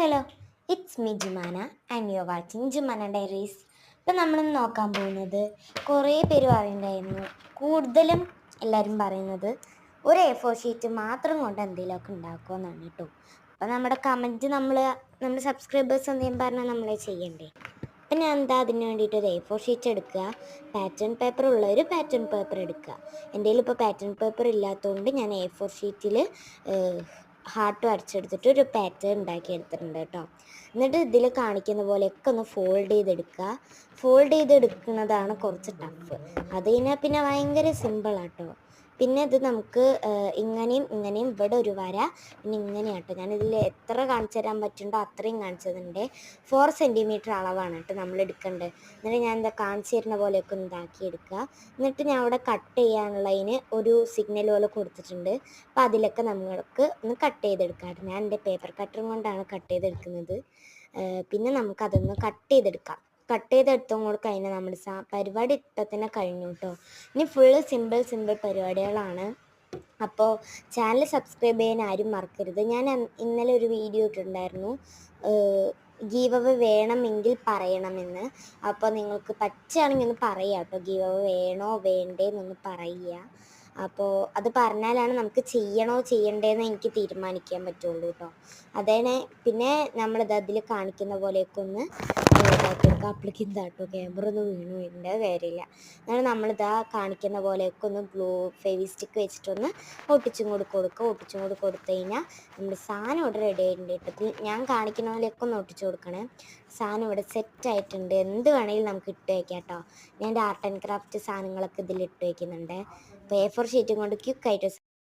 Hello, it's me Jumana and you are watching Jumana diaries. ഇപ്പം നമ്മളിന്ന് നോക്കാൻ പോകുന്നത്, കുറേ പേര് പറയുന്നുണ്ടായിരുന്നു, കൂടുതലും എല്ലാവരും പറയുന്നത് ഒരു A4 ഷീറ്റ് മാത്രം കൊണ്ട് എന്തെങ്കിലുമൊക്കെ ഉണ്ടാക്കുമെന്നാണ് കേട്ടോ. അപ്പം നമ്മുടെ കമൻറ്റ് നമ്മുടെ സബ്സ്ക്രൈബേഴ്സ് എന്തെങ്കിലും പറഞ്ഞാൽ നമ്മളെ ചെയ്യണ്ടേ. അപ്പം ഞാൻ അതിന് വേണ്ടിയിട്ട് ഒരു A4 ഷീറ്റ് എടുക്കുക, പാറ്റേൺ പേപ്പർ ഉള്ളൊരു പാറ്റേൺ പേപ്പർ എടുക്കുക. എൻ്റെ കയ്യിൽ ഇപ്പോൾ പാറ്റേൺ പേപ്പർ ഇല്ലാത്തതുകൊണ്ട് ഞാൻ A4 ഷീറ്റിൽ ഹാർട്ട് വരച്ചെടുത്തിട്ട് ഒരു പാറ്റേൺ ഉണ്ടാക്കി എടുത്തിട്ടുണ്ട് കേട്ടോ. എന്നിട്ട് ഇതിൽ കാണിക്കുന്ന പോലെയൊക്കെ ഒന്ന് ഫോൾഡ് ചെയ്തെടുക്കുക. ഫോൾഡ് ചെയ്തെടുക്കുന്നതാണ് കുറച്ച് ടഫ്. അത് കഴിഞ്ഞാൽ പിന്നെ ഭയങ്കര സിമ്പിളാട്ടോ. പിന്നെ ഇത് നമുക്ക് ഇങ്ങനെയും ഇങ്ങനെയും ഇവിടെ ഒരു വര, പിന്നെ ഇങ്ങനെയാട്ടോ. ഞാനിതിൽ എത്ര കാണിച്ചു തരാൻ പറ്റുന്നുണ്ടോ അത്രയും കാണിച്ചതുണ്ട്. 4 സെൻറ്റിമീറ്റർ അളവാണ് കേട്ടോ നമ്മൾ എടുക്കേണ്ടത്. എന്നിട്ട് ഞാൻ എന്താ കാണിച്ചു തരുന്ന പോലെയൊക്കെ ഒന്ന് ഇതാക്കി എടുക്കുക. എന്നിട്ട് ഞാൻ അവിടെ കട്ട് ചെയ്യാനുള്ളതിന് ഒരു സിഗ്നൽ പോലെ കൊടുത്തിട്ടുണ്ട്. അപ്പോൾ അതിലൊക്കെ നമ്മൾക്ക് ഒന്ന് കട്ട് ചെയ്തെടുക്കാം. ഞാൻ എൻ്റെ പേപ്പർ കട്ടറും കൊണ്ടാണ് കട്ട് ചെയ്തെടുക്കുന്നത്. പിന്നെ നമുക്കതൊന്ന് കട്ട് ചെയ്തെടുക്കാം. കട്ട് ചെയ്തെടുത്തും കൂടെ കഴിഞ്ഞാൽ നമ്മുടെ പരിപാടി ഇപ്പം തന്നെ കഴിഞ്ഞു കേട്ടോ. ഇനി ഫുള്ള് സിമ്പിൾ പരിപാടികളാണ്. അപ്പോൾ ചാനൽ സബ്സ്ക്രൈബ് ചെയ്യാൻ ആരും മറക്കരുത്. ഞാൻ ഇന്നലെ ഒരു വീഡിയോ ഇട്ടിട്ടുണ്ടായിരുന്നു, ഗീവ് അവേ വേണമെങ്കിൽ പറയണമെന്ന്. അപ്പോൾ നിങ്ങൾക്ക് പറ്റുകയാണെങ്കിൽ ഒന്ന് പറയുക കേട്ടോ, ഗീവ് അവേ വേണോ വേണ്ടേന്നൊന്ന് പറയുക. അപ്പോൾ അത് പറഞ്ഞാലാണ് നമുക്ക് ചെയ്യണോ ചെയ്യണ്ടേന്ന് എനിക്ക് തീരുമാനിക്കാൻ പറ്റുള്ളൂ കേട്ടോ. അതേനെ പിന്നെ നമ്മളിത് അതിൽ കാണിക്കുന്ന പോലെയൊക്കെ ഒന്ന് ഇതാക്കി എടുക്കുക. അപ്പോഴേക്കും ഇതാട്ടോ ക്യാമറ ഒന്ന് വീണു, ഇതിൻ്റെ കാര്യമില്ല. എന്നാൽ നമ്മളിതാ കാണിക്കുന്ന പോലെയൊക്കെ ഒന്ന് ഫെവിസ്റ്റിക്ക് വെച്ചിട്ടൊന്ന് ഒട്ടിച്ചും കൂടി കൊടുത്തു കഴിഞ്ഞാൽ നമ്മുടെ സാധനം ഇവിടെ റെഡി ആയിട്ടുണ്ട് കേട്ടോ. ഞാൻ കാണിക്കുന്ന പോലെയൊക്കെ ഒന്ന് ഒട്ടിച്ചു കൊടുക്കണേ. സാധനം ഇവിടെ സെറ്റായിട്ടുണ്ട്. എന്ത് വേണമെങ്കിലും നമുക്ക് ഇട്ട് വയ്ക്കാം കേട്ടോ. ഞാൻ എൻ്റെ ആർട്ട് ആൻഡ് ക്രാഫ്റ്റ് സാധനങ്ങളൊക്കെ ഇതിൽ ഇട്ട് വയ്ക്കുന്നുണ്ട്. അപ്പോൾ A4 ഷീറ്റും കൊണ്ട് ക്വിക്കായിട്ട്